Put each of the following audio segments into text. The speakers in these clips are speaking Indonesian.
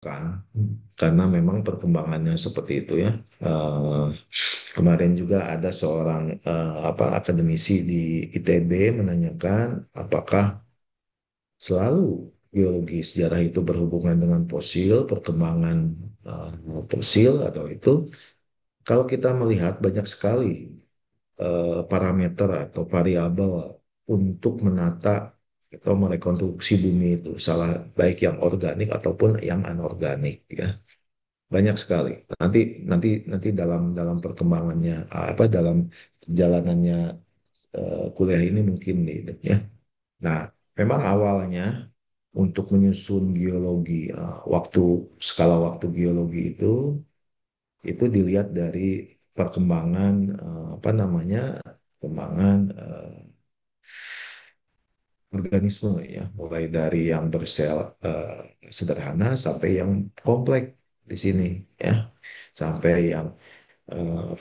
kan, karena memang perkembangannya seperti itu ya. Eh, Kemarin juga ada seorang akademisi di ITB menanyakan apakah selalu geologi sejarah itu berhubungan dengan fosil, perkembangan fosil atau itu. Kalau kita melihat banyak sekali parameter atau variabel untuk menata atau merekonstruksi bumi itu, salah baik yang organik ataupun yang anorganik ya. Banyak sekali. Nanti nanti nanti dalam dalam perkembangannya dalam perjalanannya kuliah ini mungkin nih ya. Nah, memang awalnya untuk menyusun geologi skala waktu geologi itu dilihat dari perkembangan perkembangan organisme ya, mulai dari yang bersel sederhana sampai yang kompleks di sini ya, sampai yang eh,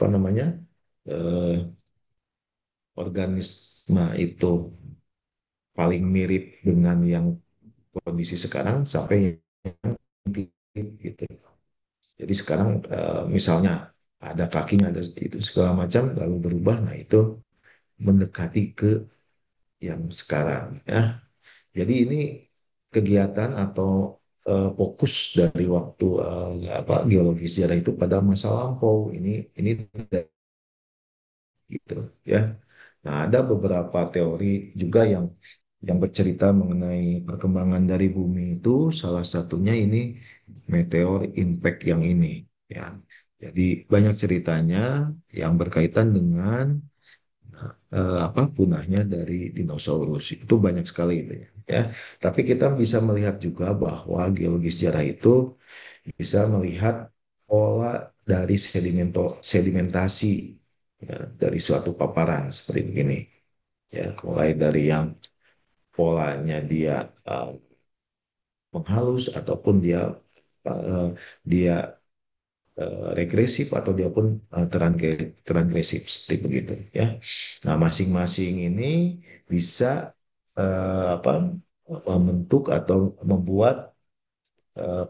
organisme itu paling mirip dengan yang kondisi sekarang sampai yang gitu. Jadi sekarang misalnya ada kakinya, ada itu segala macam, lalu berubah, nah itu mendekati ke yang sekarang ya. Jadi ini kegiatan atau fokus dari waktu geologi sejarah itu pada masa lampau. Ini gitu ya. Nah, ada beberapa teori juga yang bercerita mengenai perkembangan dari bumi itu, salah satunya ini meteor impact yang ini ya. Jadi banyak ceritanya yang berkaitan dengan punahnya dari dinosaurus itu banyak sekali itu ya. Tapi kita bisa melihat juga bahwa geologi sejarah itu bisa melihat pola dari sedimentasi ya, dari suatu paparan seperti begini ya, mulai dari yang polanya dia menghalus ataupun uh, dia regresif atau dia pun transgresif seperti begitu ya. Nah, masing-masing ini bisa membentuk atau membuat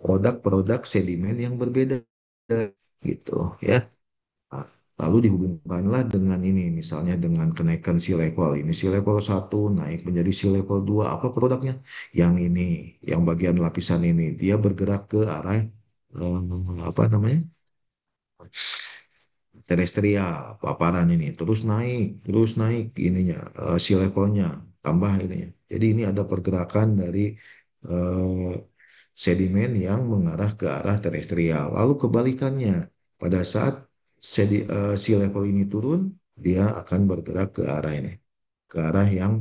produk-produk sedimen yang berbeda gitu ya. Nah, lalu dihubungkanlah dengan ini, misalnya dengan kenaikan sea level. Ini sea level 1 naik menjadi sea level 2. Apa produknya? Yang ini, yang bagian lapisan ini. Dia bergerak ke arah apa namanya? Terestrial, paparan ini. Terus naik ininya, sea levelnya, tambah ininya. Jadi ini ada pergerakan dari eh, sedimen yang mengarah ke arah terestrial. Lalu kebalikannya, pada saat sea level ini turun, dia akan bergerak ke arah ini, ke arah yang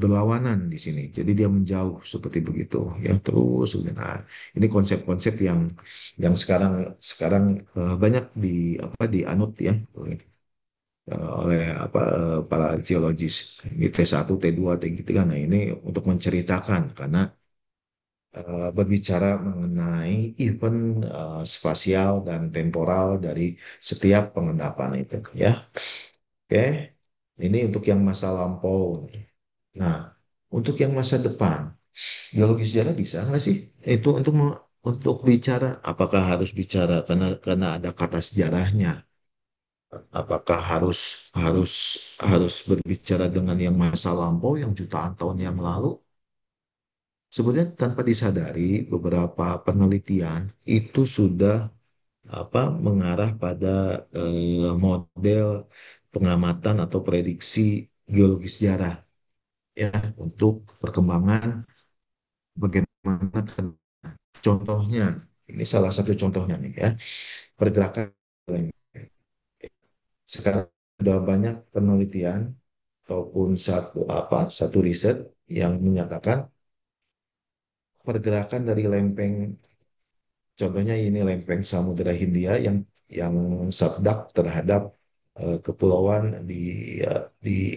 berlawanan di sini. Jadi dia menjauh seperti begitu, ya terus. Nah, ini konsep-konsep yang sekarang sekarang banyak dianut ya oleh para geologis di T1, T2, T3. Nah, ini untuk menceritakan karena berbicara mengenai event spasial dan temporal dari setiap pengendapan itu ya. Oke, ini untuk yang masa lampau. Nah, untuk yang masa depan, geologi sejarah bisa nggak sih? Itu untuk bicara, apakah harus bicara karena ada kata sejarahnya? Apakah harus harus harus berbicara dengan yang masa lampau yang jutaan tahun yang lalu? Sebenarnya tanpa disadari, beberapa penelitian itu sudah mengarah pada model pengamatan atau prediksi geologi sejarah ya, untuk perkembangan bagaimana contohnya. Ini salah satu contohnya nih ya, pergerakan. Sekarang sudah banyak penelitian ataupun satu riset yang menyatakan pergerakan dari lempeng. Contohnya ini lempeng Samudra Hindia yang subduct terhadap kepulauan di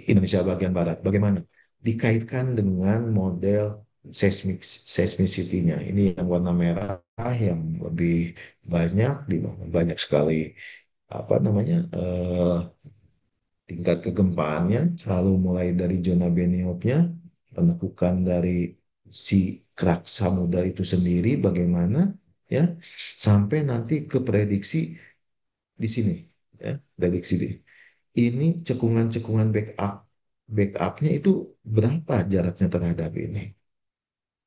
Indonesia bagian barat. Bagaimana? Dikaitkan dengan model seismicity-nya. Ini yang warna merah yang lebih banyak, di mana banyak sekali tingkat kegempaannya, lalu mulai dari zona Benioff-nya, penekukan dari si kerak samudra itu sendiri bagaimana ya sampai nanti ke prediksi di sini ya prediksi ini cekungan-cekungan backupnya itu berapa jaraknya terhadap ini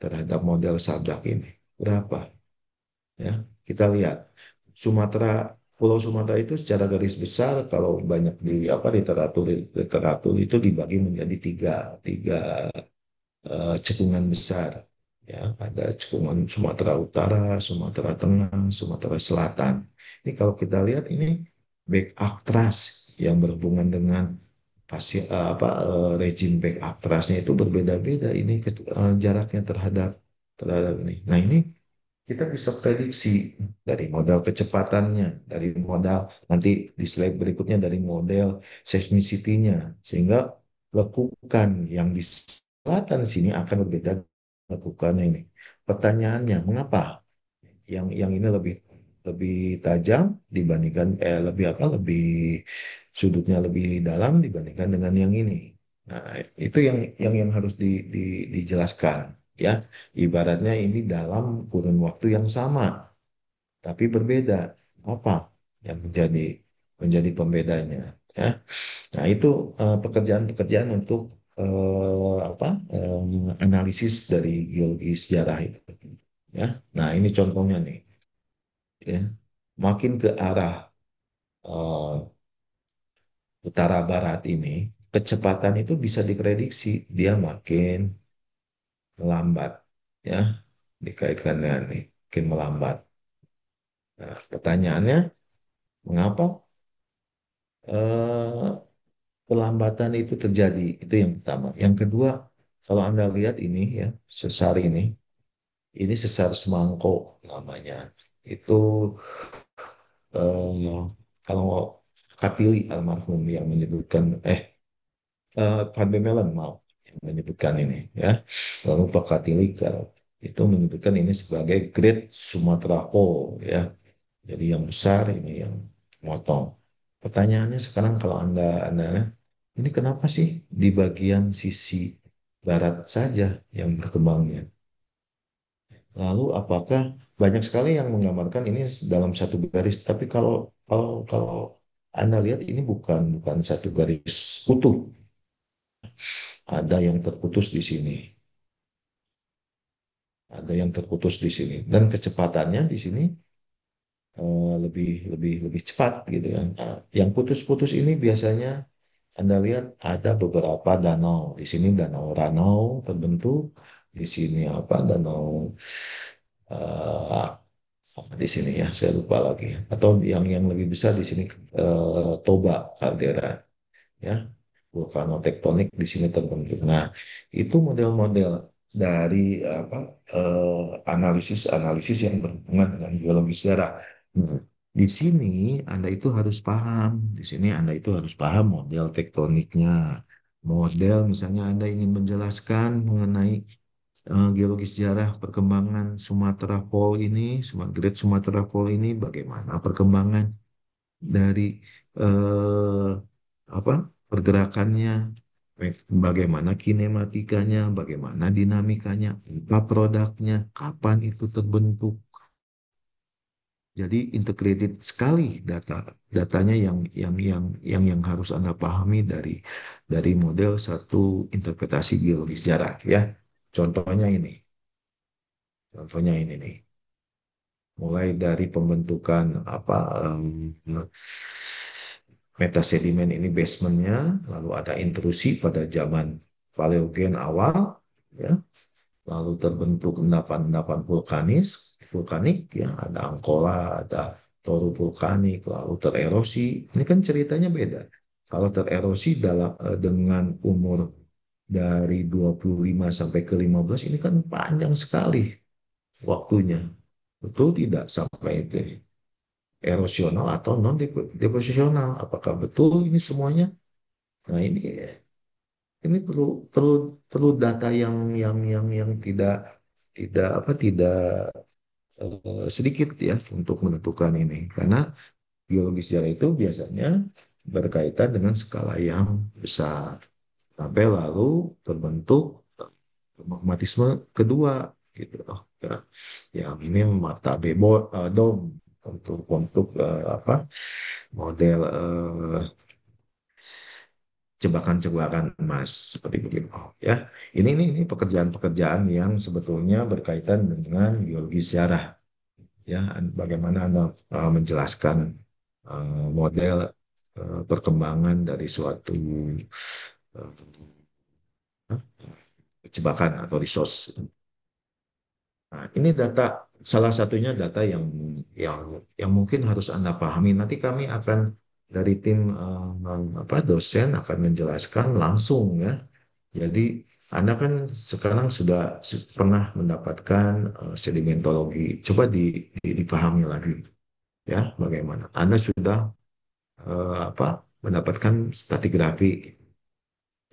terhadap model sabdak ini berapa ya kita lihat Sumatera Pulau Sumatera itu secara garis besar kalau banyak di apa literatur literatur itu dibagi menjadi tiga tiga cekungan besar. Ya, ada cekungan Sumatera Utara, Sumatera Tengah, Sumatera Selatan. Ini kalau kita lihat ini back aktras yang berhubungan dengan rejim back aktrasnya itu berbeda-beda ini jaraknya terhadap ini. Nah, ini kita bisa prediksi dari model kecepatannya, dari modal nanti di slide berikutnya dari model seismicity-nya, sehingga lekukan yang di selatan sini akan berbeda lekukan ini. Pertanyaannya, mengapa yang ini lebih lebih tajam dibandingkan lebih apa lebih sudutnya lebih dalam dibandingkan dengan yang ini. Nah, itu yang harus dijelaskan ya. Ibaratnya ini dalam kurun waktu yang sama tapi berbeda. Apa yang menjadi pembedanya ya. Nah, itu pekerjaan-pekerjaan untuk analisis dari geologi sejarah itu ya. Nah, ini contohnya nih ya. Makin ke arah eh, utara barat ini, kecepatan itu bisa diprediksi dia makin melambat ya dikaitkan dengan nih, makin melambat. Nah, pertanyaannya mengapa eh, pelambatan itu terjadi? Itu yang pertama. Yang kedua, kalau Anda lihat ini ya, sesar ini sesar semangko namanya. Itu kalau Kapili almarhum yang menyebutkan Van Bemmelen mau yang menyebutkan ini ya. Lalu Pak Katilikal itu menyebutkan ini sebagai Great Sumatra Hole ya. Jadi yang besar ini yang motong. Pertanyaannya sekarang kalau Anda ini kenapa sih di bagian sisi barat saja yang berkembangnya? Lalu apakah banyak sekali yang menggambarkan ini dalam satu garis, tapi kalau Anda lihat ini bukan satu garis utuh, ada yang terputus di sini, ada yang terputus di sini, dan kecepatannya di sini lebih lebih lebih cepat gitu kan. Nah, yang putus-putus ini biasanya Anda lihat ada beberapa danau. Di sini danau Ranau terbentuk, di sini apa danau eh, apa di sini ya, saya lupa lagi. Atau yang lebih besar di sini Toba kaldera ya. Vulkanotektonik di sini terbentuk. Nah, itu model-model dari apa analisis-analisis yang berhubungan dengan geologi sejarah. Nah, di sini Anda itu harus paham, di sini Anda itu harus paham model tektoniknya. Model misalnya Anda ingin menjelaskan mengenai geologi sejarah perkembangan Sumatera Fault ini, Great Sumatera Fault ini, bagaimana perkembangan dari eh, apa pergerakannya, bagaimana kinematikanya, bagaimana dinamikanya, apa produknya, kapan itu terbentuk. Jadi integrated sekali datanya yang harus Anda pahami dari model satu interpretasi geologi sejarah ya. Contohnya ini, contohnya ini nih. Mulai dari pembentukan apa metasedimen ini basementnya, lalu ada intrusi pada zaman Paleogen awal, ya, lalu terbentuk endapan-endapan vulkanik, ya, ada angkola, ada toru vulkanik, lalu tererosi. Ini kan ceritanya beda. Kalau tererosi dengan umur dari 25 sampai ke 15 ini kan panjang sekali waktunya. Betul tidak sampai itu? Erosional atau non deposisional. Apakah betul ini semuanya? Nah, ini perlu perlu perlu data yang tidak tidak apa tidak sedikit ya untuk menentukan ini. Karena geologi sejarah itu biasanya berkaitan dengan skala yang besar. Sampai lalu terbentuk magmatisme kedua. gitu. Oh, ya. Yang ini mata dom untuk apa model jebakan-jebakan emas seperti begitu ya. Ini pekerjaan-pekerjaan yang sebetulnya berkaitan dengan biologi sejarah ya. Bagaimana Anda menjelaskan model perkembangan dari suatu jebakan atau resource. Nah, ini data salah satunya data yang yang mungkin harus Anda pahami. Nanti kami akan dari tim apa dosen akan menjelaskan langsung ya. Jadi Anda kan sekarang sudah pernah mendapatkan sedimentologi. Coba dipahami lagi ya bagaimana. Anda sudah apa mendapatkan stratigrafi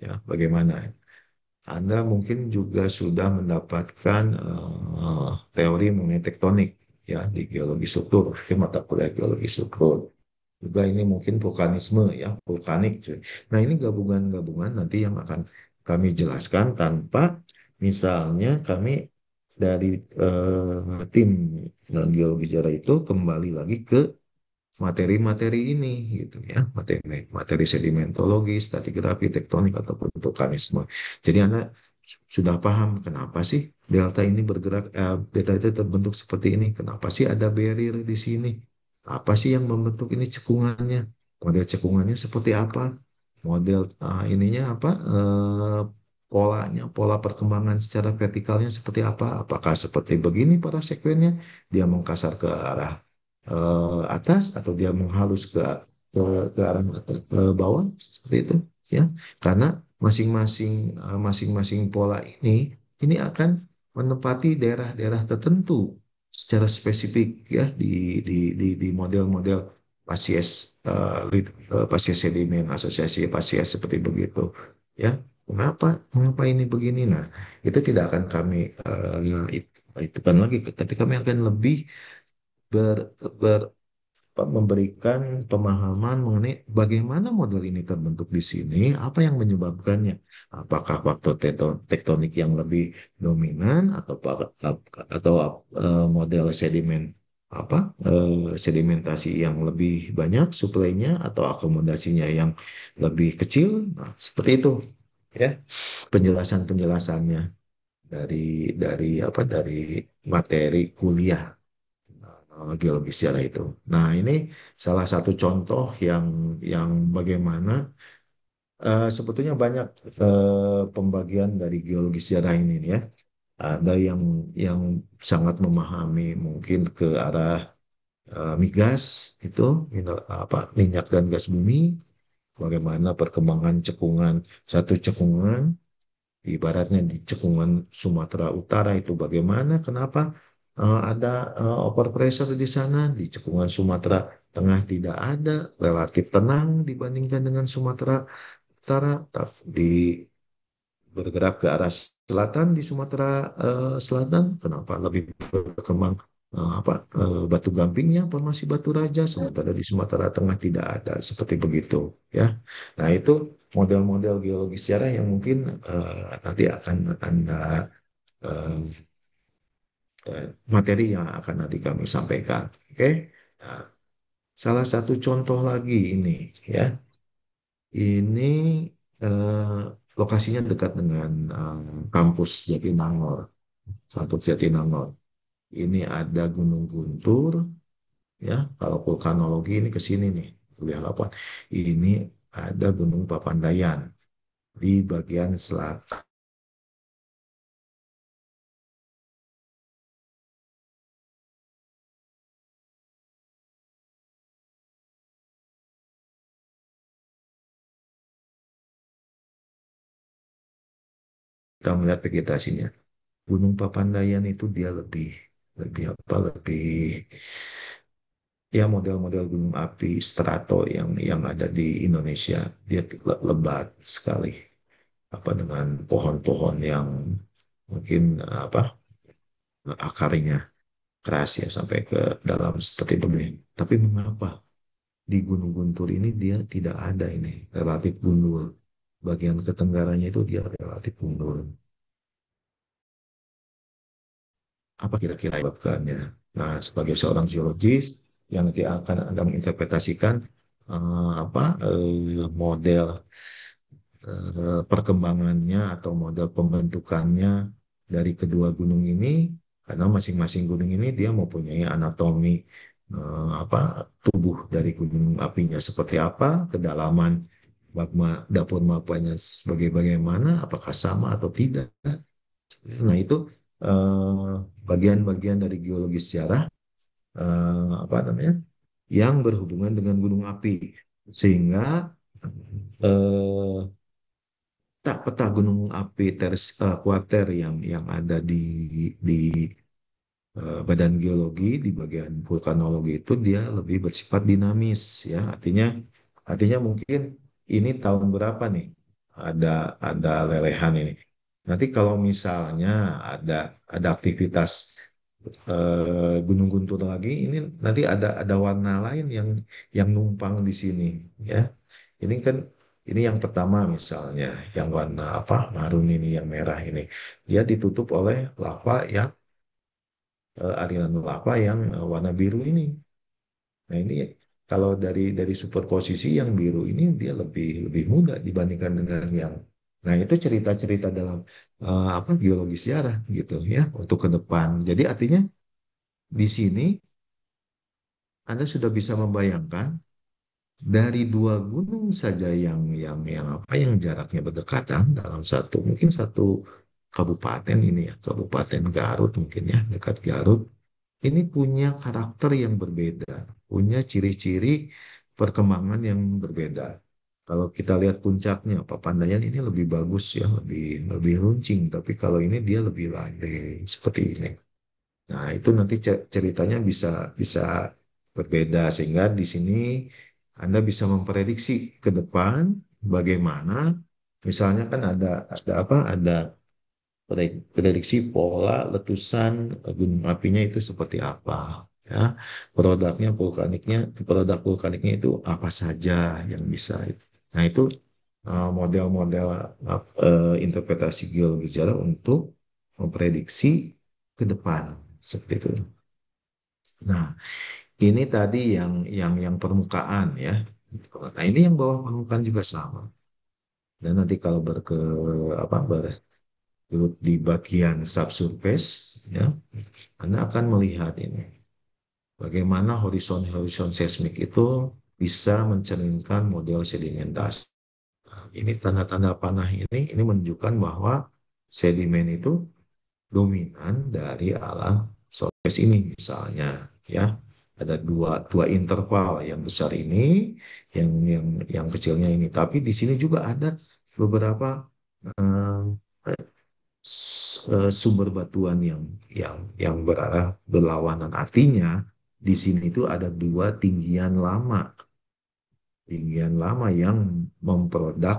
ya bagaimana. Anda mungkin juga sudah mendapatkan teori mengenai tektonik ya di geologi struktur, di mata kuliah geologi struktur. Juga ini mungkin vulkanisme ya, vulkanik. Cuy. Nah, ini gabungan-gabungan nanti yang akan kami jelaskan tanpa misalnya kami dari tim geologi sejarah itu kembali lagi ke materi-materi ini gitu ya materi sedimentologi, stratigrafi, tektonik ataupun vulkanisme. Jadi Anda sudah paham kenapa sih delta ini bergerak delta itu terbentuk seperti ini, kenapa sih ada barrier di sini, apa sih yang membentuk ini cekungannya, model cekungannya seperti apa, model ininya apa polanya, pola perkembangan secara vertikalnya seperti apa, apakah seperti begini para sekuennya, dia mengkasar ke arah atas atau dia menghalus ke, ke arah ke bawah seperti itu ya karena masing-masing pola ini akan menempati daerah-daerah tertentu secara spesifik ya di model-model spesies spesies sedimen asosiasi spesies seperti begitu ya mengapa ini begini nah itu tidak akan kami itu kan lagi tapi kami akan lebih ber, memberikan pemahaman mengenai bagaimana model ini terbentuk di sini, apa yang menyebabkannya, apakah faktor tektonik yang lebih dominan atau model sedimen apa sedimentasi yang lebih banyak suplainya atau akomodasinya yang lebih kecil, nah, seperti itu ya penjelasan-penjelasannya dari materi kuliah geologi sejarah itu. Nah, ini salah satu contoh yang bagaimana sebetulnya banyak pembagian dari geologi sejarah ini ya. Ada yang sangat memahami mungkin ke arah migas itu apa minyak dan gas bumi, bagaimana perkembangan cekungan satu cekungan ibaratnya di cekungan Sumatera Utara itu bagaimana, kenapa ada overpressure di sana, di cekungan Sumatera Tengah tidak ada, relatif tenang dibandingkan dengan Sumatera Utara, di bergerak ke arah selatan di Sumatera Selatan, kenapa lebih berkembang batu gampingnya, formasi batu raja, sementara di Sumatera Tengah tidak ada, seperti begitu ya. Nah itu model-model geologi sejarah yang mungkin nanti akan Anda eh, materi yang akan nanti kami sampaikan. Oke. Nah, salah satu contoh lagi ini ya. Ini eh, lokasinya dekat dengan kampus Jatinangor. Kampus Jatinangor. Ini ada Gunung Guntur, ya. Kalau vulkanologi ini ke sini nih, kuliah 8. Ini ada Gunung Papandayan di bagian selatan. Kita melihat vegetasinya. Gunung Papandayan itu dia lebih lebih apa lebih ya model-model gunung api strato yang ada di Indonesia dia lebat sekali apa dengan pohon-pohon yang mungkin apa akarnya keras ya sampai ke dalam seperti begini. Tapi mengapa di Gunung Guntur ini dia tidak ada ini relatif gundul. Bagian ketenggaranya itu dia relatif gundul. apa kira-kira penyebabkannya. Nah, sebagai seorang geologis yang nanti akan Anda menginterpretasikan model perkembangannya atau model pembentukannya dari kedua gunung ini, karena masing-masing gunung ini dia mempunyai anatomi apa tubuh dari gunung apinya seperti apa, kedalaman magma dapur mapanya sebagai bagaimana, apakah sama atau tidak. Nah, itu bagian-bagian dari geologi sejarah apa namanya yang berhubungan dengan gunung api, sehingga eh, peta gunung api kuarter yang ada di badan geologi di bagian vulkanologi itu dia lebih bersifat dinamis, ya, artinya mungkin ini tahun berapa nih ada ada lelehan ini. Nanti kalau misalnya ada ada aktivitas Gunung Guntur lagi, ini nanti ada warna lain yang numpang di sini, ya. Ini kan ini yang pertama misalnya, yang warna apa marun ini, yang merah ini, dia ditutup oleh lava yang aliran lava yang warna biru ini. Nah, ini kalau dari superposisi yang biru ini dia lebih lebih muda dibandingkan dengan yang. Nah, itu cerita-cerita dalam apa geologi sejarah gitu ya untuk ke depan. Jadi artinya di sini Anda sudah bisa membayangkan dari dua gunung saja yang jaraknya berdekatan dalam mungkin satu kabupaten ini ya, Kabupaten Garut mungkin ya, dekat Garut. Ini punya karakter yang berbeda, punya ciri-ciri perkembangan yang berbeda. Kalau kita lihat puncaknya, Papandayan ini lebih bagus ya, lebih lebih runcing. Tapi kalau ini dia lebih landai seperti ini. Nah, itu nanti ceritanya bisa bisa berbeda, sehingga di sini Anda bisa memprediksi ke depan bagaimana. Misalnya kan ada apa? Ada prediksi pola letusan gunung apinya itu seperti apa, ya. Produk vulkaniknya itu apa saja yang bisa. Nah, itu model-model interpretasi geologi sejarah untuk memprediksi ke depan seperti itu. Nah, ini tadi yang permukaan ya. Nah, ini yang bawah permukaan juga sama. Dan nanti kalau bergelut di bagian subsurface, ya, Anda akan melihat ini bagaimana horizon-horizon seismik itu bisa mencerminkan model sedimentasi. Nah, ini tanda-tanda panah ini menunjukkan bahwa sedimen itu dominan dari alam surface ini misalnya, ya. Ada dua interval yang besar ini, yang kecilnya ini. Tapi di sini juga ada beberapa sumber batuan yang berarah berlawanan. Artinya di sini itu ada dua tinggian lama yang memproduk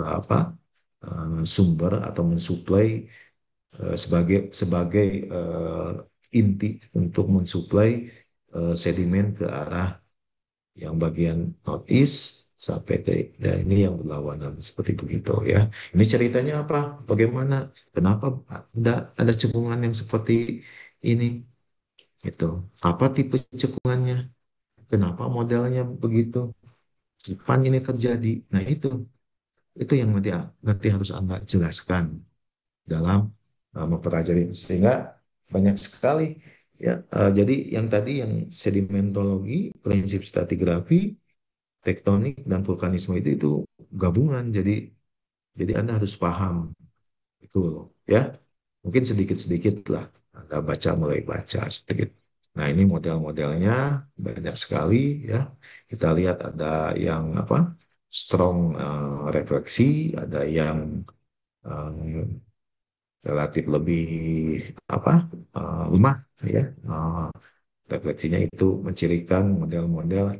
apa sumber atau mensuplai sebagai sebagai inti untuk mensuplai sedimen ke arah yang bagian northeast sampai ke dan ini yang berlawanan seperti begitu, ya. Ini ceritanya apa? Bagaimana? Kenapa ada cekungan yang seperti ini? Itu apa tipe cekungannya? Kenapa modelnya begitu? Kapan ini terjadi? Nah, itu yang nanti harus Anda jelaskan dalam mempelajari, sehingga banyak sekali, ya. Jadi yang tadi yang sedimentologi, prinsip stratigrafi, tektonik dan vulkanisme itu gabungan. Jadi Anda harus paham itu loh, ya. Mungkin sedikit-sedikit lah Anda mulai baca sedikit. Nah, ini model-modelnya banyak sekali, ya. Kita lihat ada yang apa? Strong refleksi, ada yang eh, relatif lebih apa? Lemah, ya. Refleksinya itu mencirikan model-model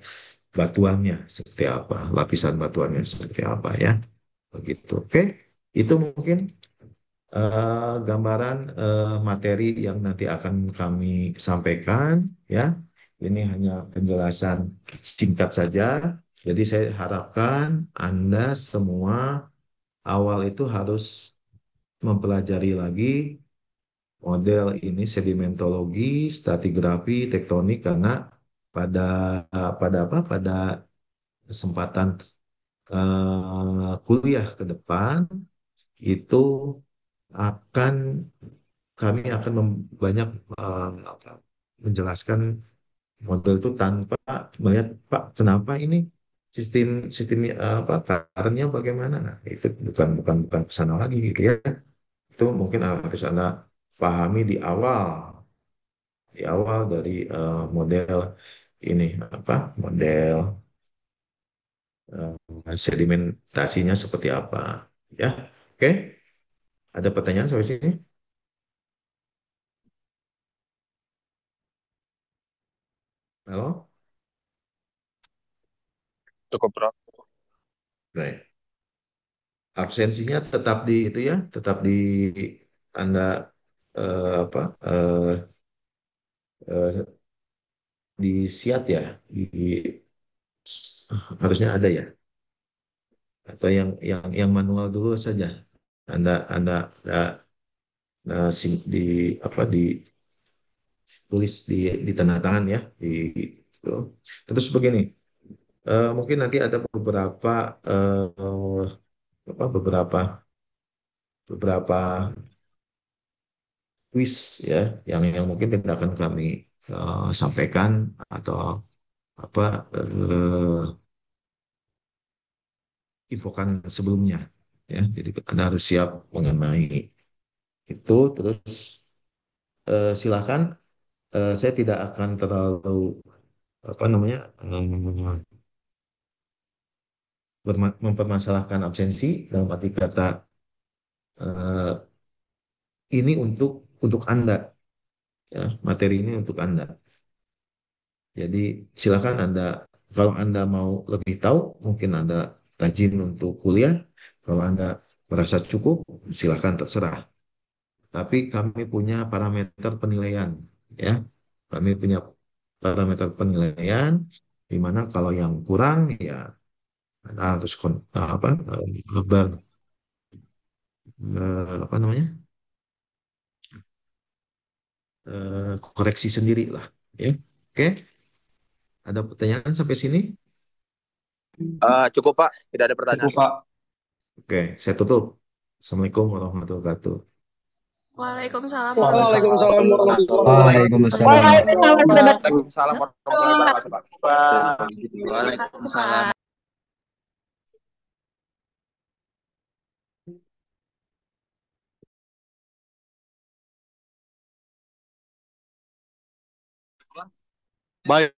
batuannya seperti apa, lapisan batuannya seperti apa, ya. Begitu. Oke, itu mungkin gambaran materi yang nanti akan kami sampaikan, ya. Ini hanya penjelasan singkat saja. Jadi saya harapkan Anda semua awal itu harus mempelajari lagi model ini sedimentologi, stratigrafi, tektonik karena pada pada apa? Pada kesempatan kuliah ke depan itu akan kami akan banyak apa, menjelaskan model itu tanpa melihat Pak kenapa ini sistem sistem apa karenya bagaimana. Nah, itu bukan ke sana lagi gitu ya. Itu mungkin harus Anda pahami di awal dari model ini apa model sedimentasinya seperti apa ya. Oke, ada pertanyaan sampai sini? Halo. Cukup bro. Baik. Absensinya tetap di itu ya, tetap di Anda apa eh, di siat ya, harusnya ada ya, atau yang manual dulu saja. Anda di apa ditulis di tanda tangan ya di itu. Terus begini, mungkin nanti ada apa beberapa quiz ya yang mungkin tidak akan kami sampaikan atau apa infokan sebelumnya ya. Jadi Anda harus siap mengenai itu. Terus silakan saya tidak akan terlalu apa namanya mempermasalahkan absensi dalam arti kata eh, ini untuk Anda ya, materi ini untuk Anda. Jadi silakan Anda kalau Anda mau lebih tahu mungkin Anda rajin untuk kuliah. Kalau Anda merasa cukup silakan terserah. Tapi kami punya parameter penilaian ya. Kami punya parameter penilaian di mana kalau yang kurang ya Anda harus apa apa namanya koreksi sendiri lah ya. Oke, ada pertanyaan sampai sini? Cukup Pak, tidak ada Cukup, pertanyaan. Pak. Oke, saya tutup. Assalamualaikum warahmatullahi wabarakatuh. Waalaikumsalam warahmatullahi Waalaikumsalam warahmatullahi Waalaikumsalam. wabarakatuh. Waalaikumsalam warahmatullahi wabarakatuh Pak. Terima kasih, Pak. Waalaikumsalam. Baik.